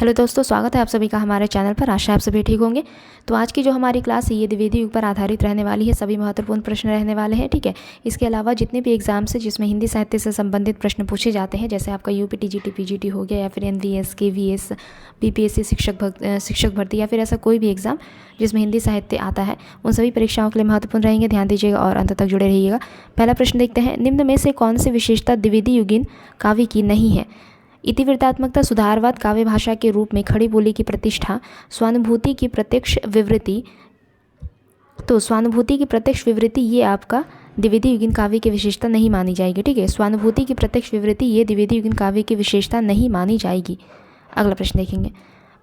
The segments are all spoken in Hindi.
हेलो दोस्तों, स्वागत है आप सभी का हमारे चैनल पर। आशा है आप सभी ठीक होंगे। तो आज की जो हमारी क्लास है ये द्विवेदी युग पर आधारित रहने वाली है। सभी महत्वपूर्ण प्रश्न रहने वाले हैं, ठीक है। इसके अलावा जितने भी एग्जाम्स है जिसमें हिंदी साहित्य से संबंधित प्रश्न पूछे जाते हैं, जैसे आपका यूपी टीजीटी पीजीटी हो गया, या फिर एनवीएस केवीएस बीपीएससी शिक्षक भर्ती, या फिर ऐसा कोई भी एग्जाम जिसमें हिंदी साहित्य आता है, उन सभी परीक्षाओं के लिए महत्वपूर्ण रहेंगे। ध्यान दीजिएगा और अंत तक जुड़े रहिएगा। पहला प्रश्न देखते हैं, निम्न में से कौन सी विशेषता द्विवेदी युगीन काव्य की नहीं है? इतिवृत्तात्मकता, सुधारवाद, काव्य भाषा के रूप में खड़ी बोली की प्रतिष्ठा, स्वानुभूति की प्रत्यक्ष विवृत्ति। तो स्वानुभूति की प्रत्यक्ष विवृत्ति ये आपका द्विवेदी युगीन काव्य की विशेषता नहीं मानी जाएगी, ठीक है। स्वानुभूति की प्रत्यक्ष विवृत्ति ये द्विवेदी युगीन काव्य की विशेषता नहीं मानी जाएगी। अगला प्रश्न देखेंगे,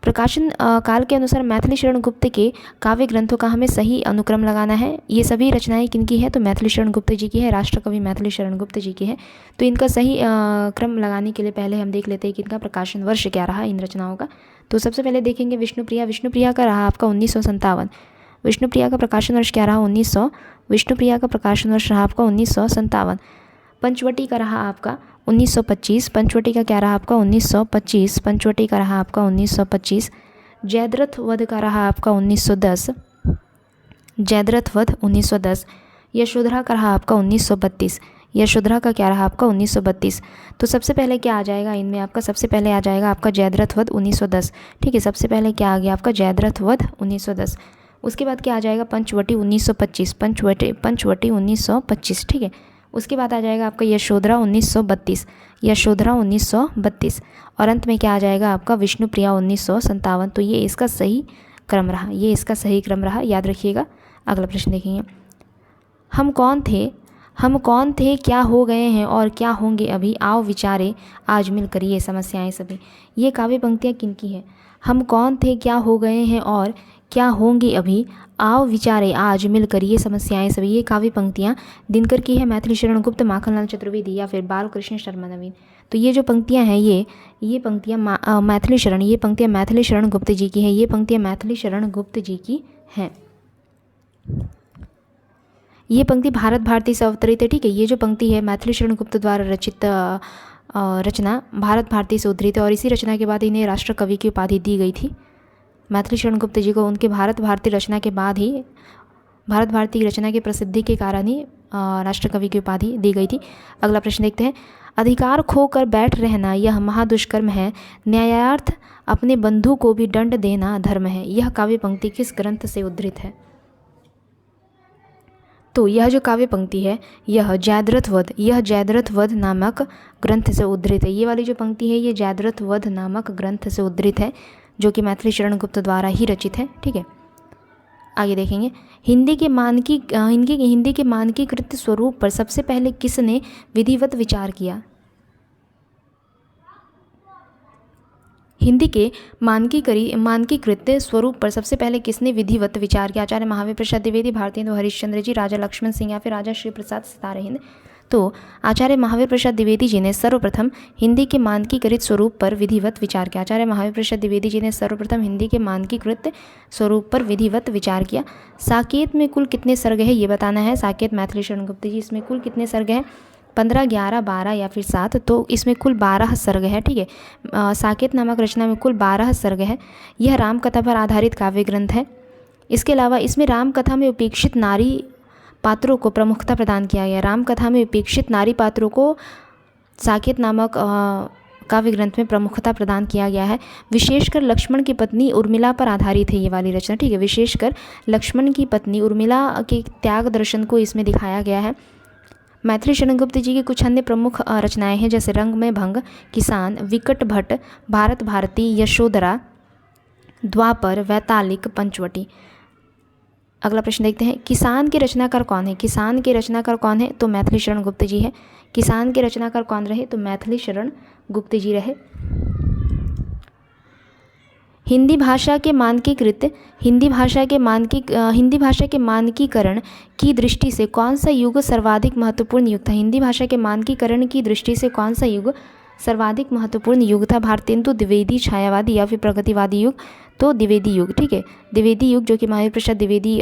प्रकाशन काल के अनुसार मैथिली शरण गुप्त के काव्य ग्रंथों का हमें सही अनुक्रम लगाना है। ये सभी रचनाएं किनकी है? तो मैथिली शरण गुप्त जी की है, राष्ट्रकवि मैथिली शरण गुप्त जी की है। तो इनका सही क्रम लगाने के लिए पहले हम देख लेते हैं कि इनका प्रकाशन वर्ष क्या रहा इन रचनाओं का। तो सबसे पहले देखेंगे विष्णुप्रिया। विष्णुप्रिया का रहा आपका 1957। विष्णुप्रिया का प्रकाशन वर्ष क्या रहा? 1900। विष्णुप्रिया का प्रकाशन वर्ष रहा आपका 1957। पंचवटी का रहा आपका 1925। पंचवटी का क्या रहा आपका? 1925। पंचवटी का रहा आपका 1925। जयद्रथ वध का रहा आपका 1910। जयद्रथ वध 1910। यशोधरा का रहा आपका 1932। यशोधरा का क्या रहा आपका? 1932। तो सबसे पहले क्या आ जाएगा इनमें आपका? सबसे पहले आ जाएगा आपका जयद्रथ वध 1910, ठीक है। सबसे पहले क्या आ गया आपका? जयद्रथ वध 1910। उसके बाद क्या आ जाएगा? पंचवटी 1925। पंचवटी 1925, ठीक है। उसके बाद आ जाएगा आपका यशोधरा 1932। यशोधरा 1932। और अंत में क्या आ जाएगा आपका? विष्णुप्रिया 1957। तो ये इसका सही क्रम रहा, ये इसका सही क्रम रहा, याद रखिएगा। अगला प्रश्न देखेंगे, हम कौन थे? हम कौन थे, क्या हो गए हैं और क्या होंगे अभी, आओ विचारे आज मिलकर ये समस्याएं सभी। ये काव्य पंक्तियाँ किनकी हैं? हम कौन थे, क्या हो गए हैं और क्या होंगे अभी, आओ विचारे आज मिलकर ये समस्याएं सभी। ये काव्य पंक्तियाँ दिनकर की है, मैथिली शरण गुप्त, माखनलाल चतुर्वेदी या फिर बालकृष्ण शर्मा नवीन। तो ये जो पंक्तियाँ हैं ये पंक्तियाँ मैथिली शरण, ये पंक्तियाँ मैथिली शरण गुप्त जी की है। ये पंक्तियाँ मैथिली शरण गुप्त जी की हैं। ये पंक्ति भारत भारती से अवतरित है, ठीक है। ये जो पंक्ति है मैथिली शरण गुप्त द्वारा रचित रचना भारत भारती से उद्धृत है, और इसी रचना के बाद इन्हें राष्ट्र कवि की उपाधि दी गई थी। मैथिली शरण गुप्त जी को उनके भारत भारती रचना के बाद ही, भारत भारती रचना की प्रसिद्धि के कारण ही राष्ट्रकवि की उपाधि दी गई थी। अगला प्रश्न देखते हैं, अधिकार खोकर बैठ रहना यह महादुष्कर्म है, न्यायार्थ अपने बंधु को भी दंड देना धर्म है। यह काव्य पंक्ति किस ग्रंथ से उद्धृत है? तो यह जो काव्य पंक्ति है यह जयद्रथ वध नामक ग्रंथ से उद्धृत है। ये वाली जो पंक्ति है ये जयद्रथ वध नामक ग्रंथ से उद्धृत है, जो कि मैथिली शरण गुप्त द्वारा ही रचित है, ठीक है। आगे देखेंगे, हिंदी के मानकीकृत स्वरूप पर सबसे पहले किसने विधिवत विचार किया? हिंदी के मानकीकृत स्वरूप पर सबसे पहले किसने विधिवत विचार किया? आचार्य महावीर प्रसाद द्विवेदी, भारतेंदु हरिश्चंद्र जी, राजा लक्ष्मण सिंह या फिर राजा श्री प्रसाद सितारे हिंद। तो आचार्य महावीर प्रसाद द्विवेदी जी ने सर्वप्रथम हिंदी के मानकीकृत स्वरूप पर विधिवत विचार किया। आचार्य महावीर प्रसाद द्विवेदी जी ने सर्वप्रथम हिंदी के मानकीकृत स्वरूप पर विधिवत विचार किया। साकेत में कुल कितने सर्ग है ये बताना है। साकेत मैथिली शरण गुप्त जी, इसमें कुल कितने सर्ग हैं? 15, 11, 12 या फिर 7। तो इसमें कुल 12 सर्ग है, ठीक है। साकेत नामक रचना में कुल 12 सर्ग है। यह रामकथा पर आधारित काव्य ग्रंथ है। इसके अलावा इसमें रामकथा में उपेक्षित नारी पात्रों को प्रमुखता प्रदान किया गया। रामकथा में उपेक्षित नारी पात्रों को साकेत नामक काव्य ग्रंथ में प्रमुखता प्रदान किया गया है। विशेषकर लक्ष्मण की पत्नी उर्मिला पर आधारित है ये वाली रचना, ठीक है। विशेषकर लक्ष्मण की पत्नी उर्मिला के त्याग दर्शन को इसमें दिखाया गया है। मैथिली शरण गुप्त जी की कुछ अन्य प्रमुख रचनाएं हैं, जैसे रंग में भंग, किसान, विकट भट्ट, भारत भारती, यशोधरा, द्वापर, वैतालिक, पंचवटी। अगला प्रश्न देखते हैं, किसान के रचनाकार कौन है? किसान के रचनाकार कौन है? तो मैथिली शरण गुप्त जी है। किसान के रचनाकार कौन रहे? तो मैथिली शरण गुप्त जी रहे। हिंदी भाषा के मानकीकरण की दृष्टि से कौन सा युग सर्वाधिक महत्वपूर्ण युग था? हिंदी भाषा के मानकीकरण की दृष्टि से कौन सा युग सर्वाधिक महत्वपूर्ण युग था? भारतेंदु, द्विवेदी, छायावादी या फिर प्रगतिवादी युग? तो द्विवेदी युग, ठीक है। द्विवेदी युग, जो कि महावीर प्रसाद द्विवेदी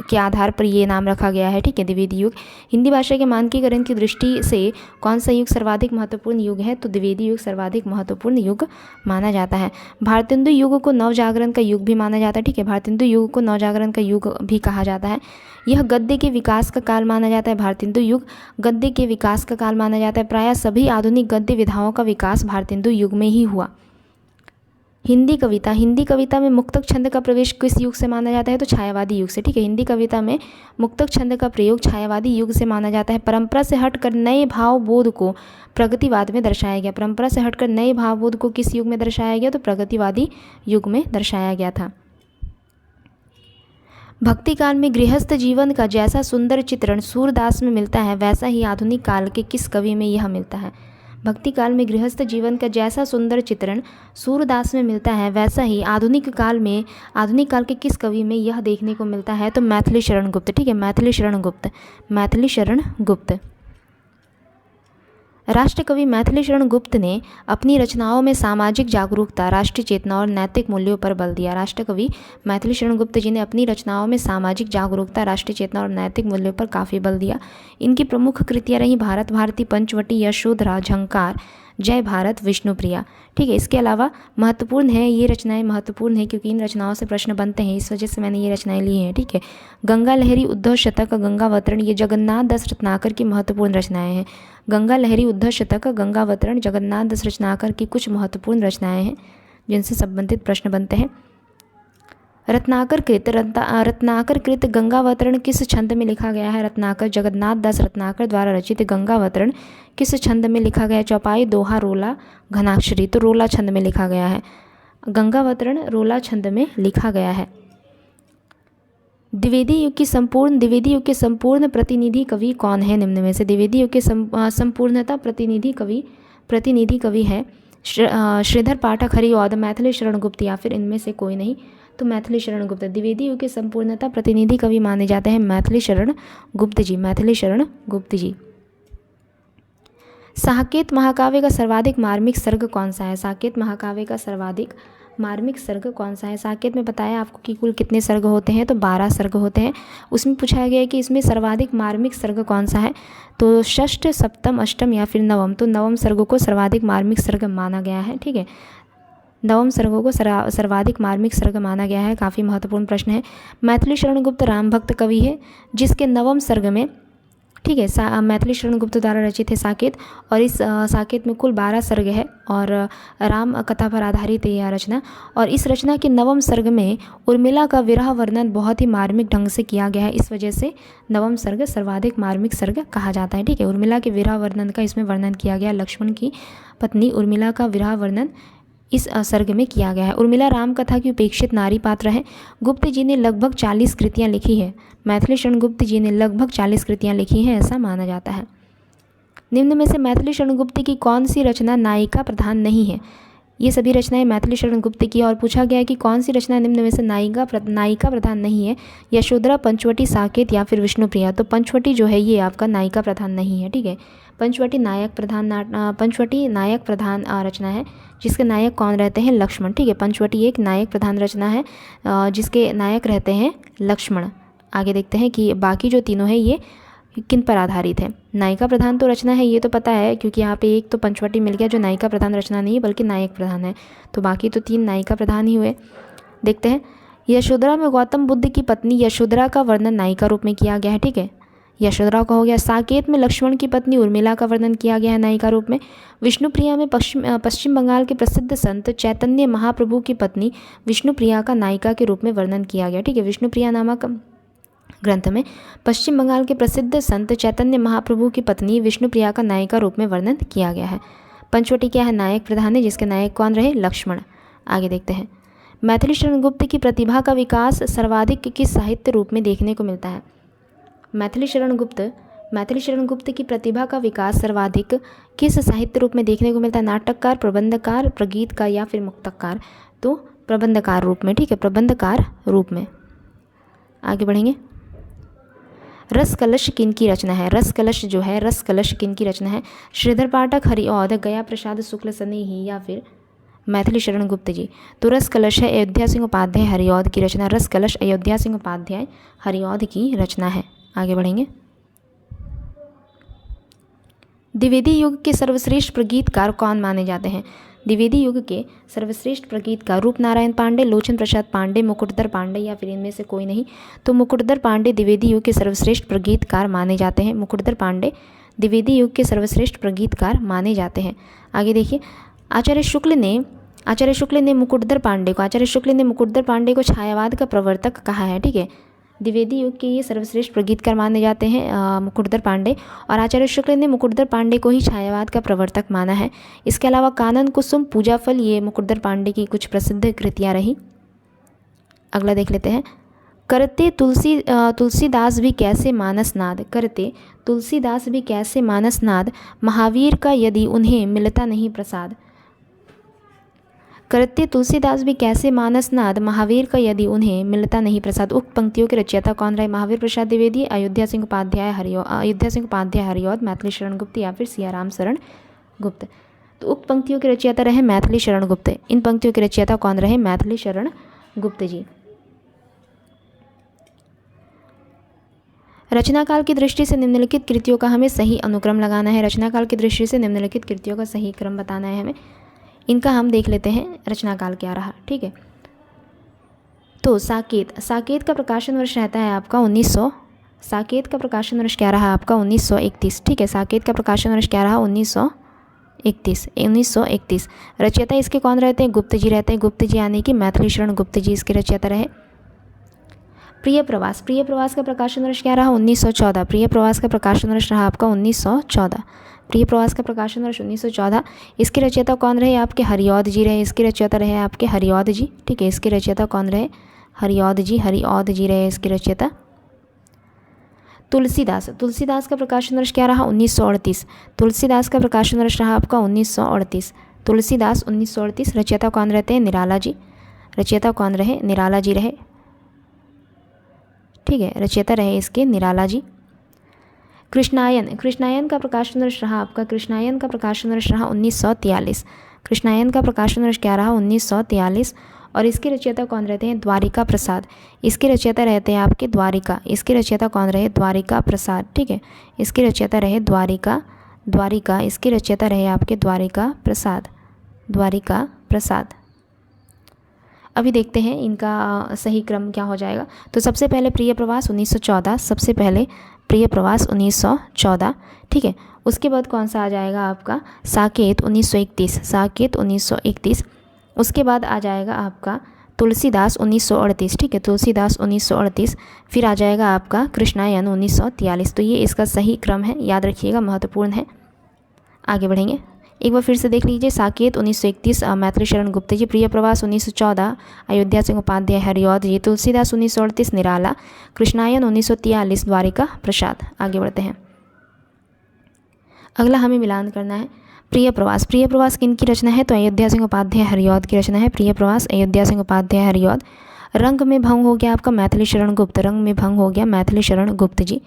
के आधार पर ये नाम रखा गया है, ठीक है, द्विवेदी युग। हिंदी भाषा के मानकीकरण की दृष्टि से कौन सा युग सर्वाधिक महत्वपूर्ण युग है? तो द्विवेदी युग सर्वाधिक महत्वपूर्ण युग माना जाता है। भारतेंदु युग को नवजागरण का युग भी माना जाता है, ठीक है, भारतेंदु युग को नवजागरण का युग भी कहा जाता है। यह गद्य के विकास का काल माना जाता है। भारतेंदु युग गद्य के विकास का काल माना जाता है। प्रायः सभी आधुनिक गद्य विधाओं का विकास भारतेंदु युग में ही हुआ। हिंदी कविता में मुक्तक छंद का प्रवेश किस युग से माना जाता है? तो छायावादी युग से, ठीक है। हिंदी कविता में मुक्तक छंद का प्रयोग छायावादी युग से माना जाता है। परंपरा से हटकर नए भाव बोध को प्रगतिवाद में दर्शाया गया। परंपरा से हटकर नए भाव बोध को किस युग में दर्शाया गया? तो प्रगतिवादी युग में दर्शाया गया था। भक्ति काल में गृहस्थ जीवन का जैसा सुंदर चित्रण सूरदास में मिलता है, वैसा ही आधुनिक काल के किस कवि में यह मिलता है? भक्ति काल में गृहस्थ जीवन का जैसा सुंदर चित्रण सूरदास में मिलता है, वैसा ही आधुनिक काल के किस कवि में यह देखने को मिलता है? तो मैथिली शरण गुप्त, ठीक है, मैथिली शरण गुप्त। राष्ट्रकवि मैथिली शरण गुप्त ने अपनी रचनाओं में सामाजिक जागरूकता, राष्ट्रीय चेतना और नैतिक मूल्यों पर बल दिया। राष्ट्रकवि मैथिली शरण गुप्त जी ने अपनी रचनाओं में सामाजिक जागरूकता, राष्ट्रीय चेतना और नैतिक मूल्यों पर काफ़ी बल दिया। इनकी प्रमुख कृतियाँ रहीं भारत भारती, पंचवटी, यशोधरा, झंकार, जय भारत, विष्णुप्रिया, ठीक है। इसके अलावा महत्वपूर्ण है, ये रचनाएं महत्वपूर्ण है क्योंकि इन रचनाओं से प्रश्न बनते हैं, इस वजह से मैंने ये रचनाएं ली हैं, ठीक है। गंगा लहरी, उद्धव शतक, गंगावतरण, ये जगन्नाथ दास रत्नाकर की महत्वपूर्ण रचनाएं हैं। गंगा लहरी, उद्धव शतक, गंगावतरण, जगन्नाथ दास रत्नाकर की कुछ महत्वपूर्ण रचनाएं हैं जिनसे संबंधित प्रश्न बनते हैं। रत्नाकर कृत गंगावतरण किस छंद में लिखा गया है? रत्नाकर जगन्नाथ दास रत्नाकर द्वारा रचित गंगावतरण किस छंद में लिखा गया है? चौपाई, दोहा, रोला, घनाक्षरी, तो रोला छंद में लिखा गया है। गंगावतरण रोला छंद में लिखा गया है। द्विवेदी युग के संपूर्ण प्रतिनिधि कवि कौन है निम्न में से? द्विवेदी युग के संपूर्णता प्रतिनिधि कवि है श्रीधर पाठक, हरिऔध, मैथिली शरण गुप्त या फिर इनमें से कोई नहीं? तो मैथिली शरण गुप्त। द्विवेदी युग के संपूर्णता प्रतिनिधि कवि माने जाते हैं मैथिली शरण गुप्त जी। साकेत महाकाव्य का सर्वाधिक मार्मिक सर्ग कौन सा है? साकेत महाकाव्य का सर्वाधिक मार्मिक सर्ग कौन सा है? साकेत में बताया आपको कि कुल कितने सर्ग होते हैं? तो 12 सर्ग होते हैं। उसमें पूछा गया है कि इसमें सर्वाधिक मार्मिक सर्ग कौन सा है? तो षष्ठ, सप्तम, अष्टम या फिर नवम? तो नवम सर्ग को सर्वाधिक मार्मिक सर्ग माना गया है, ठीक है। नवम सर्गों को सर्वाधिक मार्मिक सर्ग माना गया है। काफ़ी महत्वपूर्ण प्रश्न है। मैथिली शरण गुप्त राम भक्त कवि है जिसके नवम सर्ग में, ठीक है, मैथिली शरण गुप्त द्वारा रचित है साकेत, और इस साकेत में कुल 12 सर्ग है और राम कथा पर आधारित है यह रचना। और इस रचना के नवम सर्ग में उर्मिला का विरह वर्णन बहुत ही मार्मिक ढंग से किया गया है, इस वजह से नवम सर्ग सर्वाधिक मार्मिक सर्ग कहा जाता है, ठीक है। उर्मिला के विरह वर्णन का इसमें वर्णन किया गया। लक्ष्मण की पत्नी उर्मिला का विरह वर्णन इस सर्ग में किया गया है। उर्मिला राम कथा की उपेक्षित नारी पात्र है। गुप्त जी ने लगभग 40 कृतियाँ लिखी है। मैथिली शरण गुप्त जी ने लगभग 40 कृतियाँ लिखी हैं, ऐसा माना जाता है। निम्न में से मैथिली शरण गुप्त की कौन सी रचना नायिका प्रधान नहीं है? ये सभी रचनाएं मैथिली शरण गुप्त की, और पूछा गया है कि कौन सी रचना निम्न में से नायिका प्रधान नहीं है? यशोधरा, पंचवटी, साकेत या फिर विष्णुप्रिया? तो पंचवटी जो है ये आपका नायिका प्रधान नहीं है, ठीक है। पंचवटी नायक प्रधान रचना है जिसके नायक कौन रहते हैं? लक्ष्मण, ठीक है। पंचवटी एक नायक प्रधान रचना है जिसके नायक रहते हैं लक्ष्मण। आगे देखते हैं कि बाकी जो तीनों है ये किन पर आधारित है। नायिका प्रधान तो रचना है, ये तो पता है क्योंकि यहाँ पे एक तो पंचवटी मिल गया जो नायिका प्रधान रचना नहीं है बल्कि नायक प्रधान है, तो बाकी तो 3 नायिका प्रधान ही हुए। देखते हैं, यशोधरा में गौतम बुद्ध की पत्नी यशोधरा का वर्णन नायिका रूप में किया गया है, ठीक है, यशोधरा का हो गया। साकेत में लक्ष्मण की पत्नी उर्मिला का वर्णन किया गया है नायिका रूप में। विष्णुप्रिया में पश्चिम बंगाल के प्रसिद्ध संत चैतन्य महाप्रभु की पत्नी विष्णुप्रिया का नायिका के रूप में वर्णन किया गया, ठीक है। विष्णुप्रिया नामक ग्रंथ में पश्चिम बंगाल के प्रसिद्ध संत चैतन्य महाप्रभु की पत्नी विष्णुप्रिया का नायिका रूप में वर्णन किया गया है। पंचवटी क्या है? नायक प्रधान है जिसके नायक कौन रहे? लक्ष्मण। आगे देखते हैं, मैथिली शरण गुप्त की प्रतिभा का विकास सर्वाधिक किस साहित्य रूप में देखने को मिलता है? मैथिली शरण गुप्त की प्रतिभा का विकास सर्वाधिक किस साहित्य रूप में देखने को मिलता है? नाटककार, प्रबंधकार, प्रगीतकार या फिर मुक्तकार? तो प्रबंधकार रूप में, ठीक है, प्रबंधकार रूप में। आगे बढ़ेंगे, रस कलश किनकी रचना है? रस कलश किनकी रचना है? श्रीधर पाठक, हरिऔध, गया प्रसाद शुक्ल स्नेही या फिर मैथिली शरण गुप्त जी। तो रस कलश है अयोध्या सिंह उपाध्याय हरिऔध की रचना। रस कलश अयोध्या सिंह उपाध्याय हरिऔध की रचना है। आगे बढ़ेंगे। द्विवेदी युग के सर्वश्रेष्ठ प्रगीतकार कौन माने जाते हैं? द्विवेदी युग के सर्वश्रेष्ठ प्रगीतकार रूपनारायण पांडे, लोचन प्रसाद पांडे, मुकुटधर पांडे या फिर इनमें से कोई नहीं। तो मुकुटधर पांडे द्विवेदी युग के सर्वश्रेष्ठ प्रगीतकार माने जाते हैं। मुकुटधर पांडे द्विवेदी युग के सर्वश्रेष्ठ प्रगीतकार माने जाते हैं। आगे देखिए, आचार्य शुक्ल ने मुकुटधर पांडे को छायावाद का प्रवर्तक कहा है। ठीक है, द्विवेदी युग के ये सर्वश्रेष्ठ प्रगीतकार माने जाते हैं मुकुटधर पांडे, और आचार्य शुक्ल ने मुकुटधर पांडे को ही छायावाद का प्रवर्तक माना है। इसके अलावा कानन कुसुम, पूजाफल, ये मुकुटधर पांडे की कुछ प्रसिद्ध कृतियाँ रही। अगला देख लेते हैं। करते तुलसीदास भी कैसे मानसनाद, करते तुलसीदास भी कैसे मानसनाद, महावीर का यदि उन्हें मिलता नहीं प्रसाद। करते तुलसीदास भी कैसे मानसनाद, महावीर का यदि उन्हें मिलता नहीं प्रसाद। उक्त पंक्तियों के रचयिता कौन रहे? महावीर प्रसाद द्विवेदी, अयोध्या सिंह उपाध्याय हरिऔध, मैथिली शरण गुप्त या फिर सियाराम शरण गुप्त। तो उक्त पंक्तियों के रचयिता रहे मैथिली शरण गुप्त। इन पंक्तियों के रचयिता कौन रहे? मैथिली शरण गुप्त जी। रचनाकाल की दृष्टि से निम्नलिखित कृतियों का हमें सही अनुक्रम लगाना है। रचनाकाल की दृष्टि से निम्नलिखित कृतियों का सही क्रम बताना है हमें। इनका हम देख लेते हैं रचनाकाल क्या रहा। ठीक है, तो साकेत का प्रकाशन वर्ष रहता है आपका 1900। साकेत का प्रकाशन वर्ष क्या रहा आपका? 1931। ठीक है, साकेत का प्रकाशन वर्ष क्या रहा? 1931। रचयिता इसके कौन रहते हैं? गुप्त जी रहते हैं। गुप्त जी यानी कि मैथिली शरण गुप्त जी इसके रचयिता रहे। प्रिय प्रवास का प्रकाशन वर्ष क्या रहा? 1914। प्रिय प्रवास का प्रकाशन वर्ष रहा आपका 1914। प्रिय प्रवास का प्रकाशन वर्ष 1914। इसके रचयिता कौन रहे? आपके हरिऔध जी रहे। इसके रचयिता रहे आपके हरिऔध जी। ठीक है, इसके रचयिता कौन रहे? हरिऔध जी रहे इसके रचयिता। तुलसीदास का प्रकाशन वर्ष क्या रहा? 1938। तुलसीदास का प्रकाशन वर्ष रहा आपका 1938। तुलसीदास 1938। रचयिता कौन रहते हैं? निराला जी। रचयिता कौन रहे? निराला जी रहे। ठीक है, रचयिता रहे इसके निराला जी। कृष्णायन का प्रकाशन वर्ष रहा आपका 1943। कृष्णायन का प्रकाशन वर्ष क्या रहा? 1943। और इसके रचयिता कौन रहते हैं? द्वारिका प्रसाद। इसके रचयिता रहते हैं आपके द्वारिका। इसके रचयिता कौन रहे? द्वारिका प्रसाद। ठीक है, इसके रचयिता रहे द्वारिका। इसके रचयिता रहे आपके द्वारिका प्रसाद। अभी देखते हैं इनका सही क्रम क्या हो जाएगा। तो सबसे पहले प्रिय प्रवास 1914। ठीक है, उसके बाद कौन सा आ जाएगा आपका? साकेत 1931। उसके बाद आ जाएगा आपका तुलसीदास 1938। ठीक है, तुलसीदास 1938। फिर आ जाएगा आपका कृष्णायन 1943। तो ये इसका सही क्रम है, याद रखिएगा, महत्वपूर्ण है। आगे बढ़ेंगे, एक बार फिर से देख लीजिए। साकेत 1931 मैथिली शरण गुप्त जी। प्रिय प्रवास 1914 अयोध्या सिंह उपाध्याय हरिऔध जी। तुलसीदास 1938 निराला। कृष्णायन 1943 द्वारिका प्रसाद। आगे बढ़ते हैं। अगला हमें मिलान करना है प्रिय प्रवास किनकी रचना है? तो अयोध्या सिंह उपाध्याय हरिऔध की रचना है। प्रिय प्रवास अयोध्या सिंह उपाध्याय हरिऔध। रंग में भंग हो गया आपका मैथिली शरण गुप्त जी।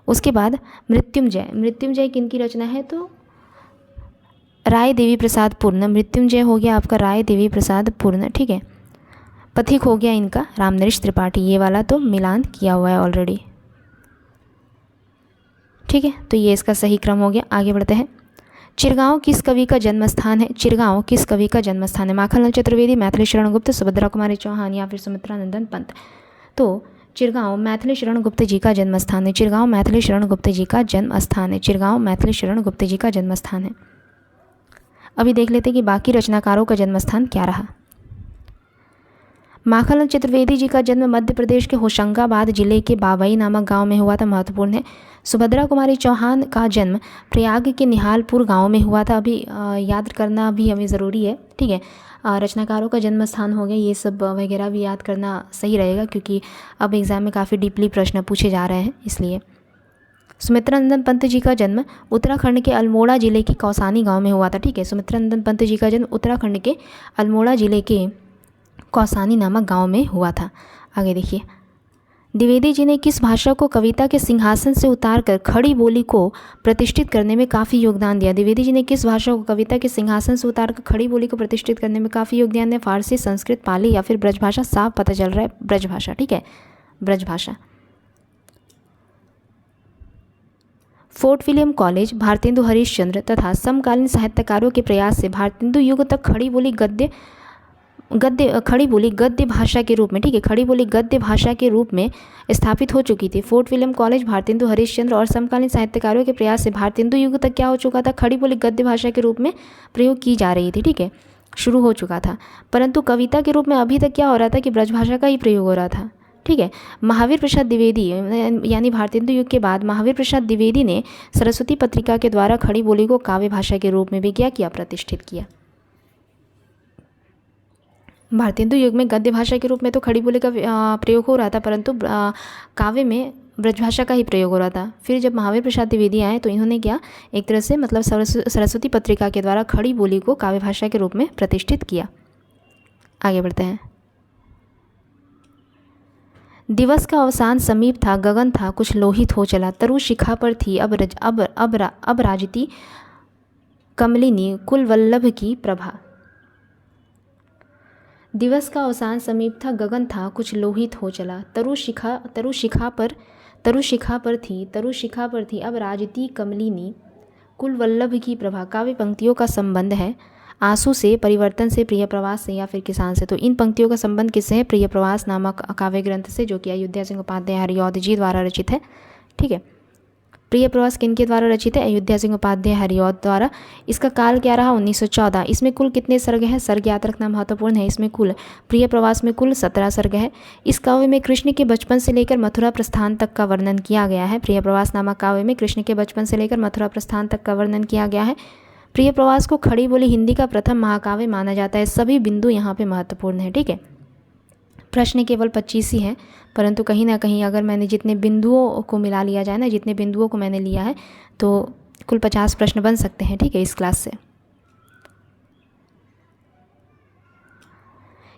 उसके बाद मृत्युंजय किनकी रचना है? तो राय देवी प्रसाद पूर्ण। मृत्युंजय हो गया आपका राय देवी प्रसाद पूर्ण। ठीक है, पथिक हो गया इनका रामनरेश त्रिपाठी। ये वाला तो मिलान किया हुआ है ऑलरेडी। ठीक है, तो ये इसका सही क्रम हो गया। आगे बढ़ते हैं। चिरगांव किस कवि का जन्म स्थान है? माखनलाल चतुर्वेदी, मैथिली शरण गुप्त, सुभद्रा कुमारी चौहान या फिर सुमित्रा नंदन पंत। तो चिरगांव मैथिली शरण गुप्त जी का जन्म स्थान है। अभी देख लेते हैं कि बाकी रचनाकारों का जन्म स्थान क्या रहा। माखनलाल चतुर्वेदी जी का जन्म मध्य प्रदेश के होशंगाबाद जिले के बावई नामक गांव में हुआ था, महत्वपूर्ण है। सुभद्रा कुमारी चौहान का जन्म प्रयाग के निहालपुर गांव में हुआ था। अभी याद करना भी हमें ज़रूरी है। ठीक है, रचनाकारों का जन्म स्थान हो गया, ये सब वगैरह भी याद करना सही रहेगा, क्योंकि अब एग्ज़ाम में काफ़ी डीपली प्रश्न पूछे जा रहे हैं इसलिए। सुमित्रा नंदन पंत जी का जन्म उत्तराखंड के अल्मोड़ा जिले के कौसानी गांव में हुआ था। ठीक है, सुमित्रा नंदन पंत जी का जन्म उत्तराखंड के अल्मोड़ा जिले के कौसानी नामक गांव में हुआ था। आगे देखिए, द्विवेदी जी ने किस भाषा को कविता के सिंहासन से उतारकर खड़ी बोली को प्रतिष्ठित करने में काफ़ी योगदान दिया? द्विवेदी जी ने किस भाषा को कविता के सिंहासन से उतारकर खड़ी बोली को प्रतिष्ठित करने में काफ़ी योगदान दिया? फारसी, संस्कृत, पाली या फिर ब्रजभाषा? साफ पता चल रहा है ब्रजभाषा, ठीक है, Brajbhasha. Fort William college Bharatendu Harishchandra तथा समकालीन साहित्यकारों के प्रयास से भारतेंदु युग तक खड़ी बोली गद्य भाषा के रूप में, ठीक है, खड़ी बोली गद्य भाषा के रूप में स्थापित हो चुकी थी। Fort William college Bharatendu Harishchandra और समकालीन साहित्यकारों के प्रयास से भारतेंदु युग तक क्या हो चुका था? खड़ी बोली गद्य भाषा के रूप में प्रयोग की जा रही थी, ठीक है, शुरू हो चुका था। परंतु कविता के रूप में अभी तक क्या हो रहा था कि ब्रजभाषा का ही प्रयोग हो रहा था, ठीक है। महावीर प्रसाद द्विवेदी यानी भारतेंदु युग के बाद महावीर प्रसाद द्विवेदी ने सरस्वती पत्रिका के द्वारा खड़ी बोली को काव्य भाषा के रूप में भी क्या किया? प्रतिष्ठित किया। भारतेंदु युग में गद्य भाषा के रूप में तो खड़ी बोली का प्रयोग हो रहा था, परंतु काव्य में ब्रजभाषा का ही प्रयोग हो रहा था। फिर जब महावीर प्रसाद द्विवेदी आए तो इन्होंने क्या, एक तरह से मतलब सरस्वती पत्रिका के द्वारा खड़ी बोली को काव्य भाषा के रूप में प्रतिष्ठित किया। आगे बढ़ते हैं। दिवस का अवसान समीप था, गगन था कुछ लोहित हो चला, तरु शिखा पर थी अब राजती कमलिनी कुल वल्लभ की प्रभा। दिवस का अवसान समीप था, गगन था कुछ लोहित हो चला, तरु शिखा पर थी अब राजती कमलिनी कुल वल्लभ की प्रभा। काव्य पंक्तियों का संबंध है आंसू से, परिवर्तन से, प्रिय प्रवास से या फिर किसान से। तो इन पंक्तियों का संबंध किससे है? प्रिय प्रवास नामक काव्य ग्रंथ से, जो कि अयोध्या सिंह उपाध्याय हरिऔध जी द्वारा रचित है, ठीक है। प्रिय प्रवास किनके द्वारा रचित है? अयोध्या सिंह उपाध्याय हरिऔध द्वारा। इसका काल क्या रहा? 1914। इसमें कुल कितने सर्ग हैं? सर्ग याद रखना महत्वपूर्ण है। इसमें कुल प्रिय प्रवास में कुल 17 सर्ग है। इस काव्य में कृष्ण के बचपन से लेकर मथुरा प्रस्थान तक का वर्णन किया गया है। प्रिय प्रवास नामक काव्य में कृष्ण के बचपन से लेकर मथुरा प्रस्थान तक का वर्णन किया गया है। प्रिय प्रवास को खड़ी बोली हिंदी का प्रथम महाकाव्य माना जाता है। सभी बिंदु यहाँ पे महत्वपूर्ण है, ठीक है। प्रश्न केवल 25 ही हैं, परंतु कहीं ना कहीं अगर मैंने जितने बिंदुओं को मिला लिया जाए ना, जितने बिंदुओं को मैंने लिया है, तो कुल 50 प्रश्न बन सकते हैं, ठीक है, इस क्लास से।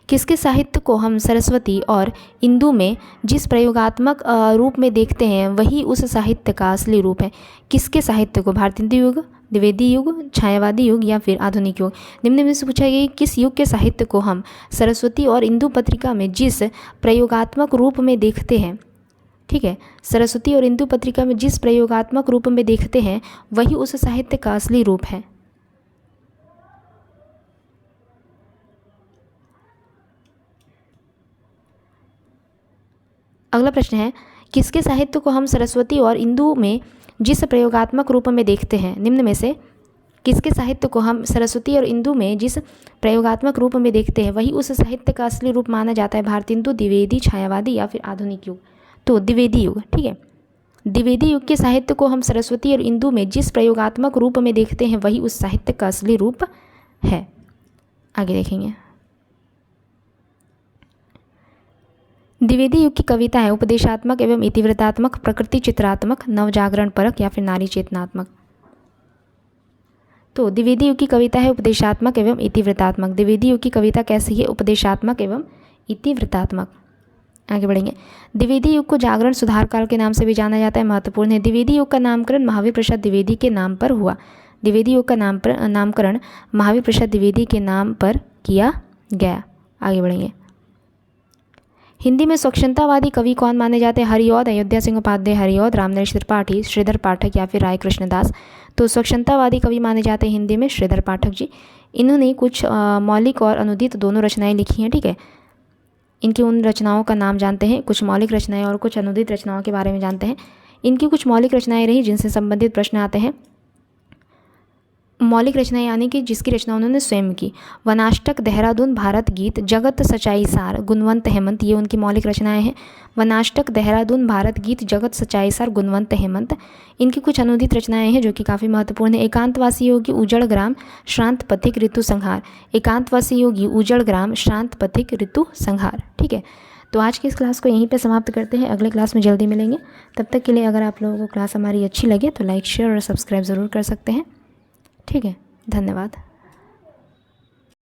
किसके साहित्य को हम सरस्वती और इंदु में जिस प्रयोगात्मक रूप में देखते हैं वही उस साहित्य का असली रूप है? किसके साहित्य को? भारतेंदु युग, द्विवेदी युग, छायावादी युग या फिर आधुनिक युग? निम्न में से पूछा गया किस युग के साहित्य को हम सरस्वती और इंदु पत्रिका में जिस प्रयोगात्मक रूप में देखते हैं, ठीक है, सरस्वती और इंदु पत्रिका में जिस प्रयोगात्मक रूप में देखते हैं वही उस साहित्य का असली रूप है। अगला प्रश्न है, किसके साहित्य को हम सरस्वती और इंदु में जिस प्रयोगात्मक रूप में देखते हैं? निम्न में से किसके साहित्य को हम सरस्वती और इंदु में जिस प्रयोगात्मक रूप में देखते हैं वही उस साहित्य का असली रूप माना जाता है? भारतेंदु, द्विवेदी, छायावादी या फिर आधुनिक युग? तो द्विवेदी युग, ठीक है। द्विवेदी युग के साहित्य को हम सरस्वती और इंदु में जिस प्रयोगात्मक रूप में देखते हैं वही उस साहित्य का असली रूप है। आगे देखेंगे। द्विवेदी युग की कविता है उपदेशात्मक एवं इतिवृत्तात्मक, प्रकृति चित्रात्मक, नवजागरण परक या फिर नारी चेतनात्मक? तो द्विवेदी युग की कविता है उपदेशात्मक एवं इतिवृत्तात्मक। द्विवेदी युग की कविता कैसी है? उपदेशात्मक एवं इतिवृत्तात्मक। आगे बढ़ेंगे। द्विवेदी युग को जागरण सुधार काल के नाम से भी जाना जाता है, महत्वपूर्ण है। द्विवेदी युग का नामकरण महावीर प्रसाद द्विवेदी के नाम पर हुआ। द्विवेदी युग का नामकरण महावीर प्रसाद द्विवेदी के नाम पर किया गया। आगे बढ़ेंगे। हिंदी में स्वच्छंदतावादी कवि कौन माने जाते हैं? हरिऔध, अयोध्या सिंह उपाध्याय हरिऔध, रामनरेश त्रिपाठी, श्रीधर पाठक या फिर राय कृष्णदास? तो स्वच्छंदतावादी कवि माने जाते हैं हिंदी में श्रीधर पाठक जी। इन्होंने कुछ मौलिक और अनुदित दोनों रचनाएं लिखी हैं, ठीक है। इनकी उन रचनाओं का नाम जानते हैं, कुछ मौलिक रचनाएं और कुछ अनुदित रचनाओं के बारे में जानते हैं। इनकी कुछ मौलिक रचनाएं रही जिनसे संबंधित प्रश्न आते हैं। मौलिक रचनाएं यानी कि जिसकी रचना उन्होंने स्वयं की। वनाष्टक, देहरादून, भारत गीत, जगत सच्चाई सार, गुणवंत हेमंत, ये उनकी मौलिक रचनाएं हैं। वनाष्टक, देहरादून, भारत गीत, जगत सच्चाई सार, गुणवंत हेमंत। इनकी कुछ अनुदित रचनाएं हैं जो कि काफ़ी महत्वपूर्ण है। एकांतवासी योगी, उजड़ ग्राम, श्रांत पथिक, ऋतु संहार। एकांतवासी योगी, उजड़ ग्राम, श्रांत पथिक, ऋतु संहार, ठीक है। तो आज की इस क्लास को यहीं पे समाप्त करते हैं। अगले क्लास में जल्दी मिलेंगे। तब तक के लिए अगर आप लोगों को क्लास हमारी अच्छी लगे तो लाइक, शेयर और सब्सक्राइब ज़रूर कर सकते हैं, ठीक है। धन्यवाद।